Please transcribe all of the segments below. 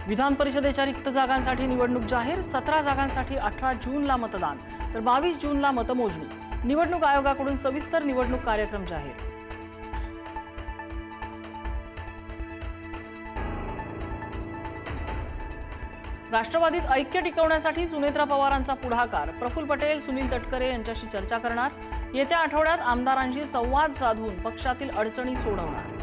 विधान परिषदेच्या रिक्त जागांसाठी निवडणूक जाहीर। 17 जागांसाठी 18 जूनला मतदान तर 22 जूनला मतमोजणी। निवडणूक आयोगाकडून सविस्तर निवडणूक कार्यक्रम जाहीर। राष्ट्रवादीत ऐक्य टिकवण्यासाठी सुनेत्रा पवारांचा पुढाकार। प्रफुल्ल पटेल, सुनील तटकरे यांच्याशी चर्चा करणार। येत्या आठवड्यात आमदारांशी संवाद साधून पक्षातील अडचणी सोडवणार।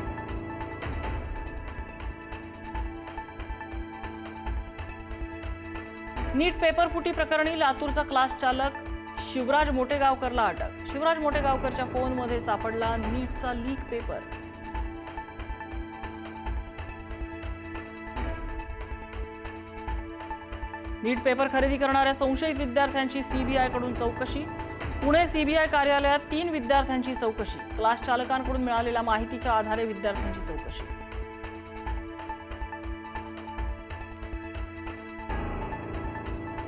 नीट पेपरफुटी प्रकरणी लातूरचा क्लास चालक शिवराज मोटेगावकरला अटक। शिवराज मोटेगावकरच्या फोनमध्ये सापडला नीटचा लीक पेपर। नीट पेपर खरेदी करणाऱ्या संशयित विद्यार्थ्यांची सीबीआयकडून चौकशी। पुणे सीबीआय कार्यालयात 3 विद्यार्थ्यांची चौकशी। क्लास चालकांकडून मिळालेल्या माहितीच्या आधारे विद्यार्थ्यांची चौकशी।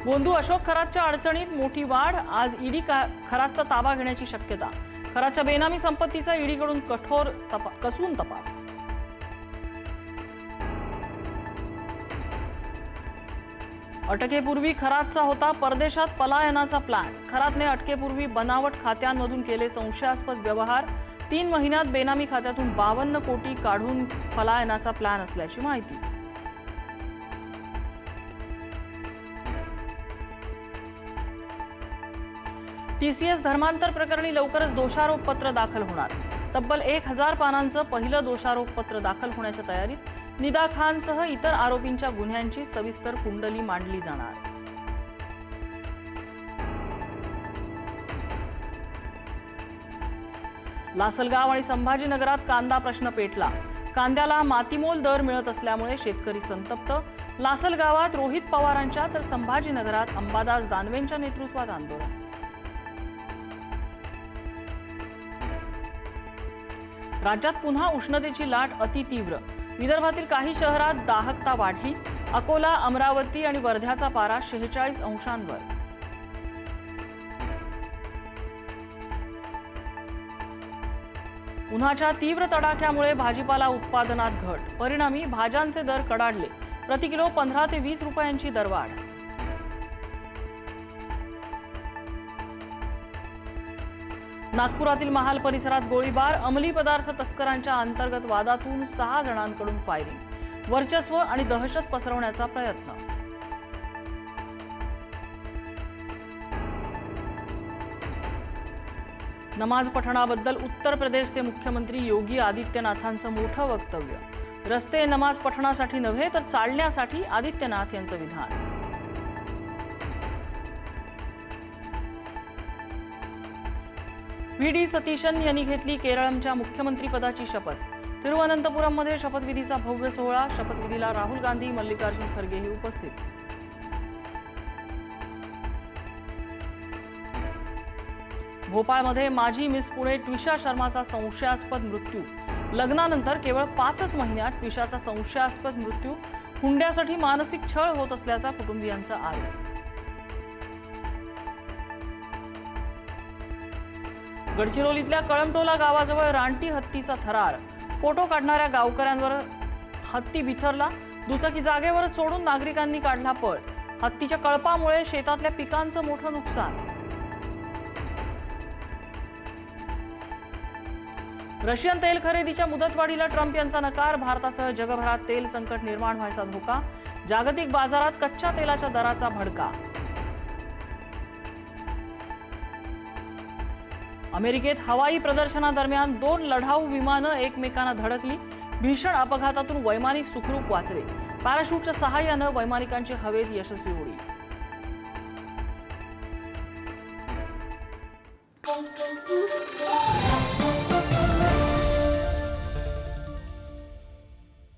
बोंधू अशोक खरातच्या अडचणीत मोठी वाढ। आज ईडी खरातचा ताबा घेण्याची शक्यता। खरातच्या बेनामी संपत्तीचा ईडीकडून कसून तपास। अटकेपूर्वी खरातचा होता परदेशात पलायनाचा प्लॅन। खरातने अटकेपूर्वी बनावट खात्यांमधून केले संशयास्पद व्यवहार। 3 महिन्यात बेनामी खात्यातून 52 कोटी काढून पलायनाचा प्लॅन असल्याची माहिती। टीसीएस धर्मांतर प्रकरणी लवकरच दोषारोप पत्र दाखल होणार। तब्बल 1000 पानांचं पहिलं दोषारोप पत्र दाखल होण्याच्या तयारीत। निदा खानसह इतर आरोपींच्या गुन्ह्यांची सविस्तर कुंडली मांडली जाणार। लासलगाव आणि संभाजीनगरात कांदा प्रश्न पेटला। कांद्याला मातीमोल दर मिळत असल्यामुळे शेतकरी संतप्त। लासलगावात रोहित पवारांच्या तर संभाजीनगरात अंबादास दानवेंच्या नेतृत्वात आंदोलन। राज्यात पुन्हा उष्णतेची लाट अतितीव्र। विदर्भातील काही शहरात दाहकता वाढली। अकोला, अमरावती आणि वर्ध्याचा पारा 46 अंशांवर। उन्हाच्या तीव्र तडाख्यामुळे भाजीपाला उत्पादनात घट। परिणामी भाज्यांचे दर कडाडले। प्रति किलो 15 ते 20 रुपयांची दरवाढ। नागपुरातील महाल परिसरात गोळीबार। अंमली पदार्थ तस्करांच्या अंतर्गत वादातून 6 जणांकडून फायरिंग। वर्चस्व आणि दहशत पसरवण्याचा प्रयत्न। नमाज पठणाबद्दल उत्तर प्रदेशचे मुख्यमंत्री योगी आदित्यनाथांचं मोठं वक्तव्य। रस्ते नमाज पठणासाठी नव्हे तर चालण्यासाठी आदित्यनाथ यांचं विधान। व्ही.डी. सतीशन यांनी घेतली केरळच्या मुख्यमंत्रीपदाची शपथ। तिरुवनंतपुरममध्ये शपथविधीचा भव्य सोहळा। शपथविधीला राहुल गांधी, मल्लिकार्जुन खरगेही उपस्थित। भोपाळमध्ये माजी मिस पुणे ट्विशा शर्माचा संशयास्पद मृत्यू। लग्नानंतर केवळ 5च महिन्यात ट्विशाचा संशयास्पद मृत्यू। हुंड्यासाठी मानसिक छळ होत असल्याचा कुटुंबियांचा आरोप। गडचिरोलीतल्या कळमटोला गावाजवळ रानटी हत्तीचा थरार। फोटो काढणाऱ्या गावकऱ्यांवर हत्ती बिथरला। दुचाकी जागेवरच सोडून नागरिकांनी काढला पळ। हत्तीच्या कळपामुळे शेतातल्या पिकांचं मोठं नुकसान। रशियन तेल खरेदीच्या मुदतवाढीला ट्रम्प यांचा नकार। भारतासह जगभरात तेल संकट निर्माण व्हायचा धोका। जागतिक बाजारात कच्च्या तेलाच्या दराचा भडका। अमेरिकेत हवाई प्रदर्शनादरम्यान 2 लढाऊ विमानं एकमेकांना धडकली। भीषण अपघातातून वैमानिक सुखरूप वाचले। पॅराशूटच्या सहाय्यानं वैमानिकांची हवेत यशस्वी उडी।